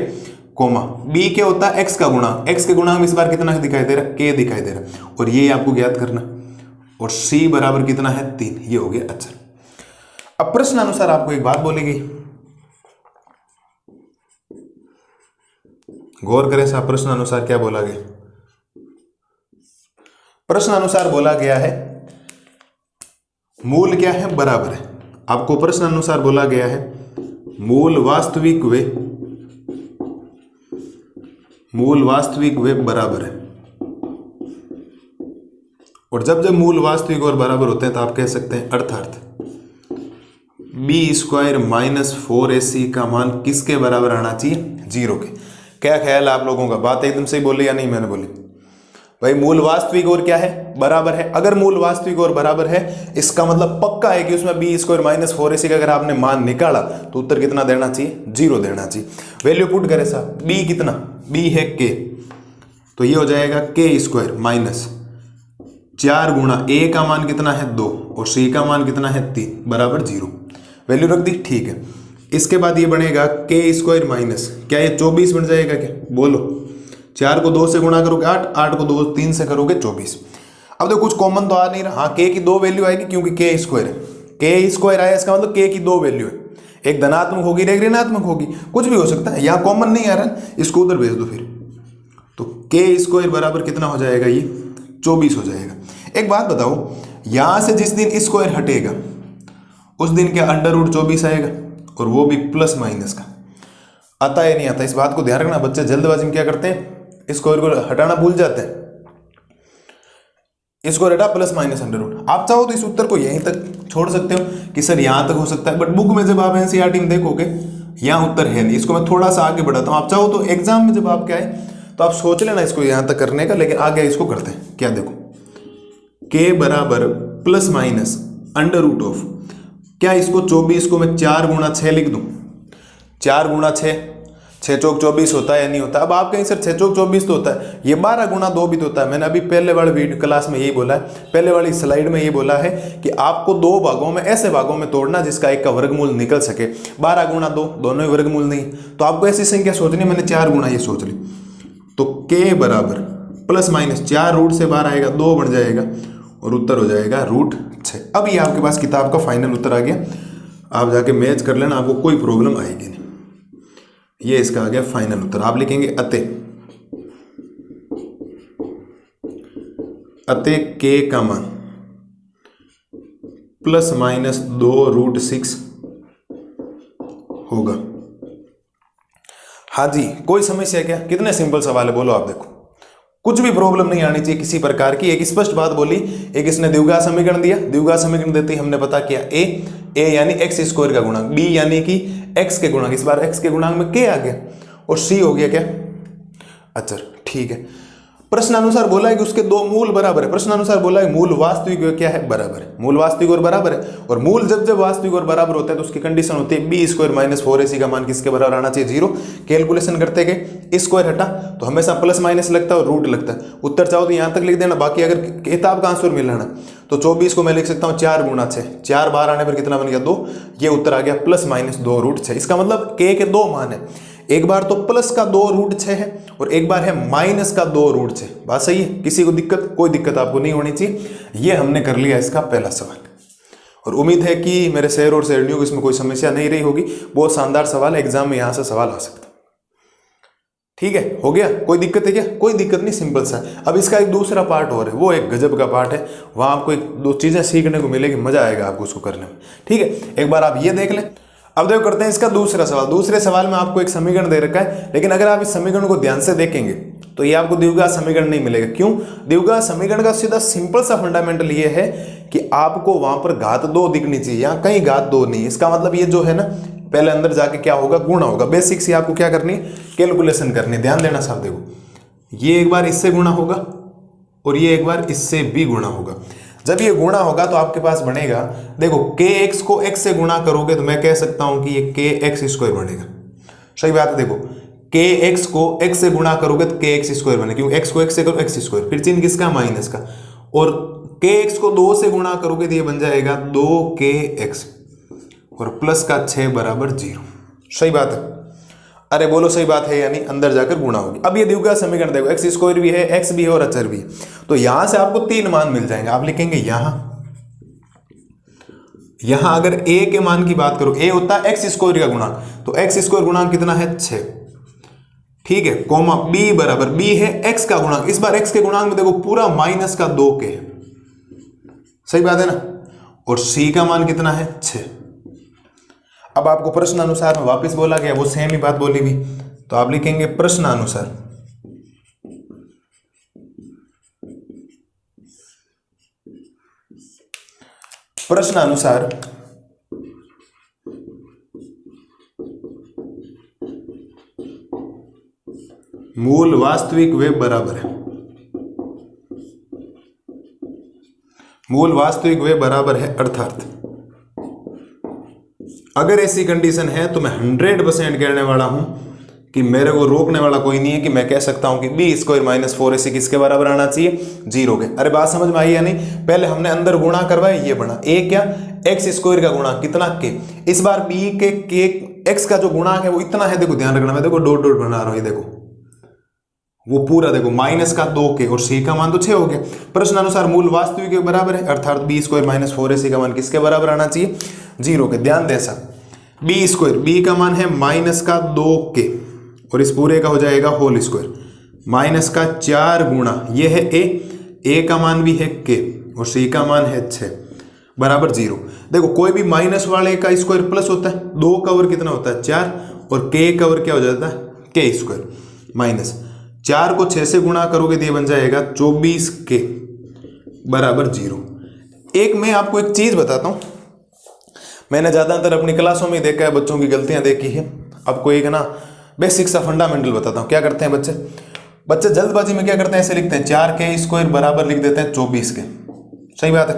कोमा b क्या होता है x का गुणा, x के गुणा में इस बार कितना दिखाई दे रहा है k दिखाई दे रहा है, और ये आपको ज्ञात करना। और c बराबर कितना है 3, ये हो गया। अच्छा, अब प्रश्न अनुसार आपको एक बात बोलेगी, गौर करें साहब। प्रश्न अनुसार क्या बोला गया, प्रश्न अनुसार बोला गया है मूल क्या है बराबर है। आपको प्रश्न अनुसार बोला गया है मूल वास्तविक वे बराबर है। और जब जब मूल वास्तविक और बराबर होते हैं तो आप कह सकते हैं अर्थात b² - 4ac का मान किसके बराबर आना चाहिए 0 के। क्या ख्याल है आप लोगों का, बात एकदम सही बोली या नहीं मैंने बोली भाई। मूल वास्तविक और क्या है बराबर है। अगर मूल वास्तविक और बराबर है इसका मतलब पक्का है कि उसमें b² - 4ac का अगर आपने मान निकाला तो उत्तर कितना देना चाहिए 0 देना चाहिए। वैल्यू पुट करें साहब, b कितना, b है k, तो ये हो जाएगा k² माइनस 4 गुणा a का मान कितना है 2 और c का मान कितना है 3 बराबर 0। वैल्यू रख दी, ठीक है। इसके बाद ये बनेगा k² माइनस, क्या ये 24 बन जाएगा क्या, बोलो 4 को 2 से गुणा करोगे 8, 8 को 2 3 से करोगे 24। अब देखो कुछ कॉमन तो आ नहीं रहा। हाँ, k की 2 वैल्यू आएगी क्योंकि k स्क्वायर है, k स्क्वायर आया इसका मतलब k की 2 वैल्यू है, एक धनात्मक होगी एक ऋणात्मक होगी, कुछ भी हो सकता है। यहाँ कॉमन नहीं आ रहा, इसको उधर भेज दो फिर। तो k स्क्वायर बराबर कितना हो जाएगा, ये 24 हो जाएगा। एक बात बताओ, यहाँ से जिस दिन स्क्वायर हटेगा उस दिन क्या अंडर रूट 24 आएगा, और वो भी प्लस माइनस का। आता है नहीं आता, इस बात को ध्यान रखना। बच्चे जल्दबाजी में क्या करते हैं, स्क्वायर को हटाना भूल जाते हैं। इसको हटा प्लस माइनस अंडर रूट। आप चाहो तो इस उत्तर को यहीं तक छोड़ सकते हो कि सर यहां तक हो सकता है, बट बुक में जब आप एनसीईआरटी में देखोगे यहाँ उत्तर है नहीं। इसको मैं थोड़ा सा आगे बढ़ाता हूँ। आप चाहो तो एग्जाम में जब आपके आए तो आप सोच लेना इसको यहाँ तक करने का, लेकिन आगे इसको करते हैं। क्या देखो, k बराबर plus minus under root of, क्या इसको 24 को मैं 4 गुणा 6 लिख दूं? 4 गुणा 6, 6 चौक 24 होता है या नहीं होता? अब आप कहें सर 6 चौक 24 तो होता है, ये 12 गुणा 2 भी तो होता है। मैंने अभी पहले वाले वीडियो क्लास में यही बोला है, पहले वाली स्लाइड में ये बोला है कि आपको 2 भागों में, ऐसे भागों में तोड़ना जिसका एक का वर्गमूल निकल सके। 12 गुणा 2 दोनों ही वर्गमूल नहीं, तो आपको ऐसी संख्या सोचनी। मैंने 4 गुणा ये सोच ली, तो k बराबर प्लस माइनस 4 रूट से 12 आएगा, 2 बन जाएगा और उत्तर हो जाएगा रूट 6। अब ये आपके पास किताब का फाइनल उत्तर आ गया। आप जाके मैच कर लेना, आपको कोई प्रॉब्लम आएगी नहीं। ये इसका आ गया फाइनल उत्तर। आप लिखेंगे अतः k का मान प्लस माइनस 2 रूट 6 होगा। हाँ जी, कोई समस्या क्या? कितने सिंपल सवाल है बोलो आप। देखो कुछ भी प्रॉब्लम नहीं आनी चाहिए किसी प्रकार की। एक स्पष्ट बात बोली, एक इसने द्विघात समीकरण दिया, द्विघात समीकरण देते ही हमने पता किया a यानी x स्क्वायर का गुणांक, b यानी कि x के गुणांक, इस बार x के गुणांक में k आ गया, और c हो गया क्या, अचर। ठीक है, प्रश्नानुसार बोला है कि उसके 2 मूल बराबर है। प्रश्नानुसार बोला है मूल वास्तविक क्या है, बराबर है। मूल वास्तविक और बराबर है, और मूल जब जब वास्तविक और बराबर होता है तो उसकी कंडीशन होती है b स्क्वायर माइनस 4ac का मान किसके बराबर आना चाहिए, 0। कैलकुलेशन करते गए, स्क्वायर हटा तो हमेशा प्लस माइनस लगता है और रूट लगता है। उत्तर चाहो तो यहाँ तक लिख देना, बाकी अगर किताब का आंसर मिल रहा ना तो 24 को मैं लिख सकता हूँ 4 गुणा 6, 4 बार आने पर कितना बन गया, 2। ये उत्तर आ गया प्लस माइनस 2 रूट 6। इसका मतलब k के 2 मान है, एक बार तो प्लस का 2 रूट 6 है और एक बार है माइनस का 2 रूट 6। बात सही है, किसी को दिक्कत, कोई दिक्कत आपको नहीं होनी चाहिए। ये हमने कर लिया इसका पहला सवाल, और उम्मीद है कि मेरे शेयर और शेरनियों को इसमें कोई समस्या नहीं रही होगी। बहुत शानदार सवाल है, एग्जाम में यहाँ से सवाल आ सकता है। ठीक है, हो गया? कोई दिक्कत है क्या? कोई दिक्कत नहीं, सिंपल सा। अब इसका एक दूसरा पार्ट और है, वो एक गजब का पार्ट है, वहाँ आपको 1-2 चीज़ें सीखने को मिलेगी, मजा आएगा आपको उसको करने में। ठीक है, एक बार आप ये देख लें। अब देखो करते हैं इसका दूसरा सवाल। दूसरे सवाल में आपको एक समीकरण दे रखा है, लेकिन अगर आप इस समीकरण को ध्यान से देखेंगे तो ये आपको द्विघात समीकरण नहीं मिलेगा। क्यों? द्विघात समीकरण का सीधा सिंपल सा फंडामेंटल ये है कि आपको वहां पर घात 2 दिखनी चाहिए, यहाँ कहीं घात 2 नहीं है। इसका मतलब ये जो है ना, पहले अंदर जाके क्या होगा, गुणा होगा। बेसिक से आपको क्या करनी है, कैलकुलेशन करनी है। ध्यान देना साहब, देखो ये एक बार इससे गुणा होगा और ये एक बार इससे भी गुणा होगा। जब ये गुणा होगा तो आपके पास बनेगा, देखो kx को x से गुणा करोगे तो मैं कह सकता हूं कि ये kx स्क्वायर बनेगा। सही बात है, देखो kx को x से गुणा करोगे तो kx स्क्वायर बनेगा, क्योंकि x को x से करो x स्क्वायर, फिर चिन्ह किसका, माइनस का। और kx को 2 से गुणा करोगे तो ये बन जाएगा 2kx, और प्लस का 6 बराबर 0। सही बात है? अरे बोलो सही बात है, यानी अंदर जाकर गुणा होगी। अब ये द्विघात समीकरण देखो, x स्क्वायर भी है, x भी है और अचर भी है, तो यहां से आपको 3 मान मिल जाएंगे। आप लिखेंगे यहां अगर a के मान की बात करो, a होता है x स्क्वायर का गुणांक, तो x स्क्वायर गुणांक कितना है, 6। ठीक है, कॉमा b बराबर, b है x का गुणांक। इस बार x के गुणांक में देखो पूरा माइनस का 2 के है। सही बात है ना? और c का मान कितना है, 6। अब आपको प्रश्न अनुसार में वापस बोला गया, वो सेम ही बात बोली भी, तो आप लिखेंगे प्रश्नानुसार मूल वास्तविक व बराबर है। मूल वास्तविक व बराबर है, अर्थात अगर ऐसी कंडीशन है तो मैं 100% कहने वाला हूं कि मेरे को रोकने वाला कोई नहीं है कि मैं कह सकता हूं कि b स्क्वायर माइनस 4ac किसके बराबर आना चाहिए, 0 के। अरे बात समझ में आई या नहीं? पहले हमने अंदर गुणा करवाया, ये बना a क्या, x स्क्वायर का गुणा कितना, k। इस बार b के x का जो गुणांक है वो इतना है। देखो ध्यान रखना, मैं देखो डॉट डॉट बना रहा हूं, ये देखो वो पूरा देखो माइनस का 2k और c का मान तो 6 हो गया। प्रश्न अनुसार मूल वास्तविक के बराबर है, अर्थात बी स्क्वायर माइनस 4ac का मान किसके बराबर आना चाहिए, 0 के। ध्यान दे सर, बी स्क्वायर, बी का मान है माइनस का 2k और इस पूरे का हो जाएगा होल स्क्वायर, माइनस का 4 गुणा ये है ए का मान भी है k और c का मान है 6 बराबर 0। देखो कोई भी माइनस वाले का स्क्वायर प्लस होता है, 2 का ओवर कितना होता है 4 और k का ओवर क्या हो जाता है k स्क्वायर माइनस 4 को 6 से गुणा करोगे तो ये बन जाएगा 24k बराबर 0। एक मैं आपको एक चीज बताता हूं, मैंने ज्यादातर अपनी क्लासों में देखा है, बच्चों की गलतियां देखी है। आपको एक ना बेसिक सा फंडामेंटल बताता हूं। क्या करते हैं बच्चे जल्दबाजी में क्या करते हैं, ऐसे लिखते हैं 4k स्क्वायर बराबर लिख देते हैं 24k। सही बात है,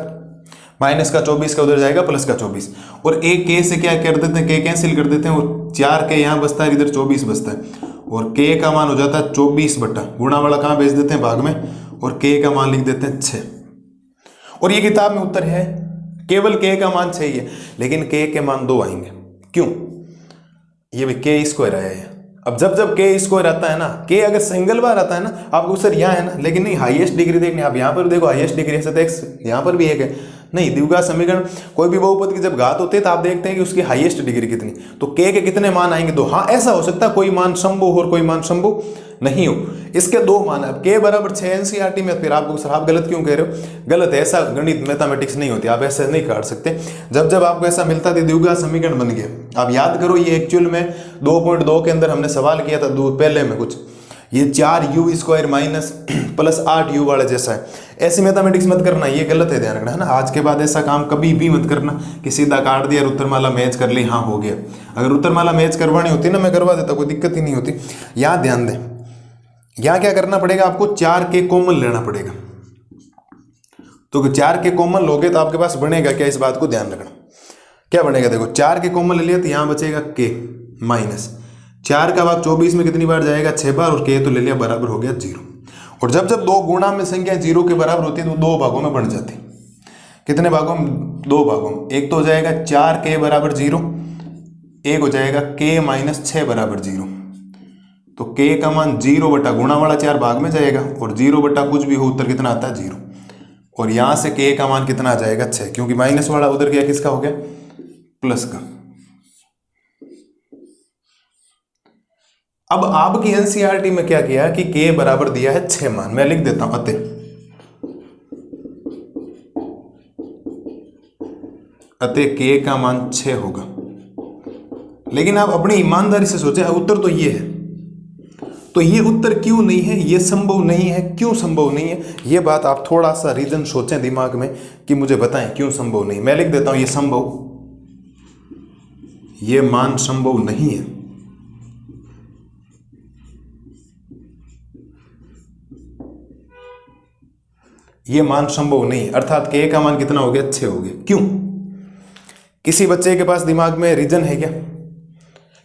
माइनस का 24 का उधर जाएगा प्लस का 24 और एक k से क्या कर देते हैं, k कैंसिल कर देते हैं और 4k यहाँ बचता है, इधर 24 बचता है और k का मान हो जाता है 24 बटा गुणा वाला कहाँ भेज देते हैं भाग में और k का मान लिख देते हैं 6। और ये किताब में उत्तर है केवल k का मान 6 ही है, लेकिन k के मान 2 आएंगे। क्यों, ये भी k स्क्वायर आया है। अब जब k स्क्वायर आता है ना, k अगर सिंगल बार आता है ना, आपको सर यहाँ है ना, लेकिन नहीं हाईएस्ट डिग्री देखनी, आप यहाँ पर देखो हाईएस्ट डिग्री है, x यहाँ पर भी एक है नहीं। द्विघात समीकरण कोई भी बहुपद की जब घात होती है तो आप देखते हैं कि उसकी हाईएस्ट डिग्री कितनी, तो k के कितने मान आएंगे 2। हाँ ऐसा हो सकता है कोई मान संभव हो और कोई मान संभव नहीं हो, इसके 2 मान है। k बराबर 6 एनसीईआरटी में, फिर आपको सर आप गलत क्यों कह रहे हो, गलत है, ऐसा गणित मैथमेटिक्स नहीं होती, आप ऐसे नहीं काट सकते। जब आपको ऐसा मिलता था द्विघात समीकरण बन गया। आप याद करो ये एक्चुअल में 2.2 के अंदर हमने सवाल किया था पहले में कुछ, ये 4u square minus plus 8u वाला जैसा है। ऐसी मैथमेटिक्स मत करना, ये गलत है, ध्यान रखना है ना। आज के बाद ऐसा काम कभी भी मत करना कि सीधा काट दिया और उत्तरमाला मैच कर ली, हाँ हो गया। अगर उत्तरमाला मैच करवानी होती ना, मैं करवा देता, कोई दिक्कत ही नहीं होती। यहाँ ध्यान दें, यहाँ क्या करना पड़ेगा आपको, 4k कॉमन लेना पड़ेगा। तो 4k कॉमन लोगे तो आपके पास बनेगा क्या, इस बात को ध्यान रखना। क्या बनेगा, देखो 4k कॉमन ले लिया तो यहाँ बचेगा k माइनस 4 का भाग 24 में कितनी बार जाएगा 6 बार और k तो ले लिया बराबर हो गया 0। और जब 2 गुणा में संख्या 0 के बराबर होती है तो 2 भागों में बढ़ जाती है। कितने भागों में, 2 भागों में। एक तो हो जाएगा 4k बराबर 0, एक हो जाएगा k माइनस 6 बराबर 0। तो k का मान 0 बटा गुणा वाला 4 भाग में जाएगा और 0 बटा कुछ भी हो उत्तर कितना आता है 0। और यहां से k का मान कितना आ जाएगा 6, क्योंकि माइनस वाला उधर गया किसका हो गया प्लस का। अब आपकी एनसीईआरटी में क्या किया कि k बराबर दिया है 6 मान, मैं लिख देता हूं अतः k का मान 6 होगा। लेकिन आप अपनी ईमानदारी से सोचें, उत्तर तो ये है, तो ये उत्तर क्यों नहीं है, ये संभव नहीं है। क्यों संभव नहीं है, ये बात आप थोड़ा सा रीजन सोचें दिमाग में कि मुझे बताएं क्यों संभव नहीं। मैं लिख देता हूं ये मान संभव नहीं है। ये मान संभव नहीं है, अर्थात k का मान कितना हो गया 6 हो गया। क्यों, किसी बच्चे के पास दिमाग में रीजन है क्या,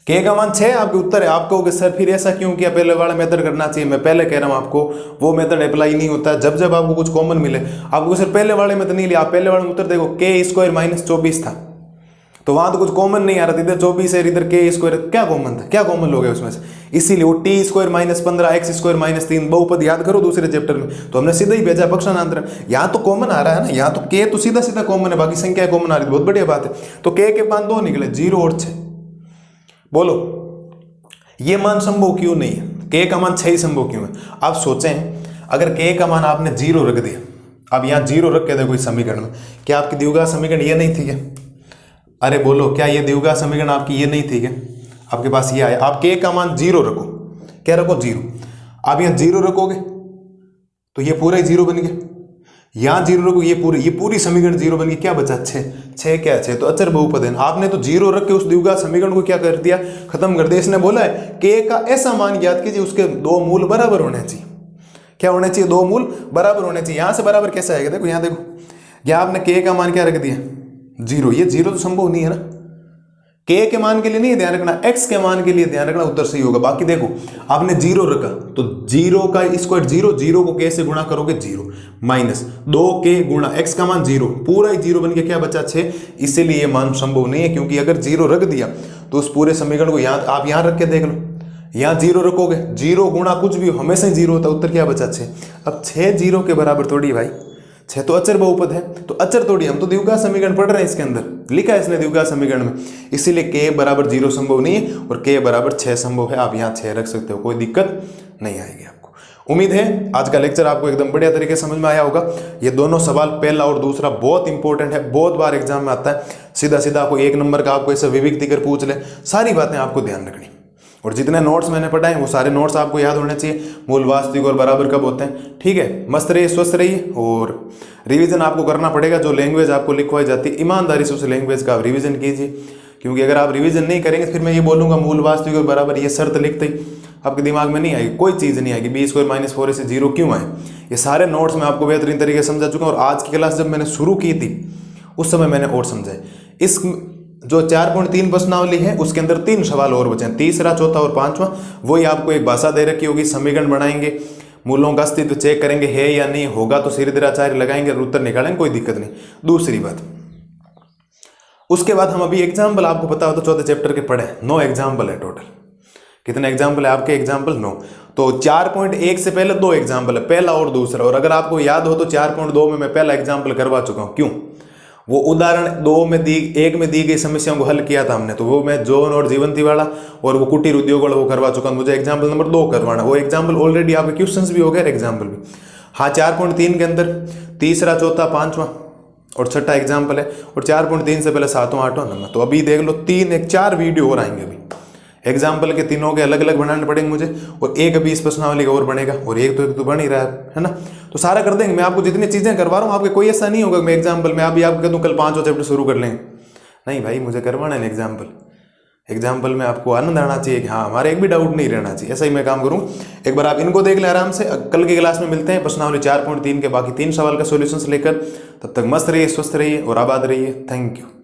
k का मान 6 आपके उत्तर है। आप कहोगे सर फिर ऐसा क्यों किया, पहले वाला मेथड करना चाहिए। मैं पहले कह रहा हूं आपको वो मेथड अप्लाई नहीं होता। जब आपको कुछ कॉमन मिले, आपको सिर्फ पहले वाले में तो नहीं लिया, आप पहले वाले में उत्तर देखो k स्क्वायर माइनस 24 था, तो वहां तो कुछ कॉमन नहीं आ रहा था, इधर 24 है इधर k स्क्वायर, क्या कॉमन था, क्या कॉमन लोगे उसमें से, इसीलिए वो t square minus 15 x square minus 3 बहुपद याद करो दूसरे चैप्टर में, तो हमने सीधा ही भेजा पक्षांतरण। यहाँ तो कॉमन आ रहा है ना, यहाँ तो k तो सीधा सीधा कॉमन है, बाकी संख्या कॉमन आ रही है, बहुत बढ़िया बात है। तो k के मान 2 निकले 0 और 6। बोलो ये मान संभव क्यों नहीं है, k का मान 6 ही संभव क्यों है। आप सोचें अगर k का मान आपने 0 रख दिया, अब यहाँ 0 रख के देखो इस समीकरण में, क्या आपकी द्विघात समीकरण ये नहीं थी क्या, अरे बोलो क्या ये द्विघात समीकरण आपकी ये नहीं थी क्या, आपके पास ये आया। आप k का मान 0 रखो, क्या रखो 0, आप यहाँ 0 रखोगे तो ये पूरा ही 0 बन गया, यहाँ 0 रखो ये पूरी समीकरण 0 बन गई, क्या बचा 6 क्या 6 तो अचर बहुपद है। आपने तो 0 रख के उस द्विघात समीकरण को क्या कर दिया, खत्म कर दिया। इसने बोला है k का ऐसा मान ज्ञात कीजिए उसके 2 मूल बराबर होने चाहिए। क्या होने चाहिए, 2 मूल बराबर होने चाहिए। यहाँ से बराबर कैसे आएगा, देखो यहाँ देखो, यहाँ आपने k का मान क्या रख दिया 0, ये 0 तो संभव नहीं है ना, k के मान के लिए नहीं ध्यान रखना, x के मान के लिए ध्यान रखना, उत्तर सही होगा। बाकी देखो आपने 0 रखा तो 0 का स्क्वायर 0 को k से गुणा करोगे 0 माइनस 2k गुणा x का मान 0, पूरा ही 0 बन गया, क्या बचा 6। इसीलिए ये मान संभव नहीं है, क्योंकि अगर 0 रख दिया तो उस पूरे समीकरण को आप यहाँ रख के देख लो, यहाँ जीरो रखोगे, जीरो गुणा कुछ भी हमेशा ही जीरो होता है, उत्तर क्या बचा 6। अब 6 जीरो के बराबर थोड़ी भाई, 6 तो अचर बहुपद है, तो अचर थोड़ी, हम तो द्विघात समीकरण पढ़ रहे हैं, इसके अंदर लिखा है इसने द्विघात समीकरण में, इसीलिए k बराबर 0 संभव नहीं है और k बराबर 6 संभव है। आप यहाँ 6 रख सकते हो, कोई दिक्कत नहीं आएगी आपको। उम्मीद है आज का लेक्चर आपको एकदम बढ़िया तरीके से समझ में आया होगा। ये दोनों सवाल पहला और दूसरा बहुत इंपॉर्टेंट है, बहुत बार एग्जाम में आता है, सीधा सीधा आपको 1 नंबर का आपको ऐसे विविक्ति कर पूछ ले, सारी बातें आपको ध्यान रखनी। और जितने नोट्स मैंने पढ़ाए वो सारे नोट्स आपको याद होने चाहिए, मूल, वास्तविक और बराबर कब होते हैं। ठीक है, मस्त रहिए, स्वस्थ रहिए और रिवीजन आपको करना पड़ेगा। जो लैंग्वेज आपको लिखवाई जाती है ईमानदारी से उस लैंग्वेज का आप रिवीजन कीजिए, क्योंकि अगर आप रिवीजन नहीं करेंगे फिर मैं ये बोलूँगा मूल, वास्तविक और बराबर ये शर्त लिखते ही आपके दिमाग में नहीं आएगी, कोई चीज़ नहीं आएगी। b² - 4ac 0 क्यों आए, ये सारे नोट्स मैं आपको बेहतरीन तरीके से समझा चुका हूँ। और आज की क्लास जब मैंने शुरू की थी उस समय मैंने और समझाए। इस जो 4.3 प्रश्नावली है उसके अंदर 3 सवाल और बचे हैं, तीसरा, चौथा और पांचवा। वही आपको एक भाषा दे रखी होगी, समीकरण बनाएंगे, मूलों का अस्तित्व चेक करेंगे है या नहीं, होगा तो श्रीधराचार्य लगाएंगे और उत्तर निकालेंगे, कोई दिक्कत नहीं। दूसरी बात, उसके बाद हम अभी एग्जाम्पल, आपको पता हो तो चौथे चैप्टर के पढ़े, 9 एग्जाम्पल है टोटल। कितने एग्जाम्पल है आपके? एग्जाम्पल 9। तो 4.1 से पहले 2 एग्जाम्पल है, पहला और दूसरा। और अगर आपको याद हो तो 4.2 में मैं पहला एग्जाम्पल करवा चुका हूँ। क्यों? वो उदाहरण 1 में दी गई समस्याओं को हल किया था हमने, तो वो मैं जौन और जीवंती वाला और वो कुटीर उद्योग वाला वो करवा चुका हूँ। मुझे एग्जाम्पल नंबर 2 करवाना, वो एग्जाम्पल ऑलरेडी आपके क्वेश्चंस भी हो गए, एग्जाम्पल भी। हाँ, 4.3 के अंदर तीसरा, चौथा, पांचवा और छठा एग्जाम्पल है, और 4.3 से पहले 7वां, 8वां नंबर। तो अभी देख लो 4 वीडियो और आएंगे अभी, एग्जाम्पल के तीनों के अलग अलग बनाने पड़ेंगे मुझे, और एक अभी इस प्रश्नावली का और बनेगा, और एक तो बन ही रहा है ना। तो सारा कर देंगे। मैं आपको जितनी चीज़ें करवा रहा हूँ आपके कोई ऐसा नहीं होगा मैं एग्जाम्पल में अभी आपको कह दूँ कल 5वां चैप्टर शुरू कर लेंगे, नहीं भाई, मुझे करवाना है एग्जाम्पल में आपको आनंद आना चाहिए कि हाँ हमारे एक भी डाउट नहीं रहना चाहिए, ऐसा ही मैं काम करूँ। एक बार आप इनको देख लें आराम से, कल की क्लास में मिलते हैं प्रश्नावली 4.3 के बाकी 3 सवाल का सॉल्यूशंस लेकर। तब तक मस्त रहिए, स्वस्थ रहिए और आबाद रहिए। Thank you.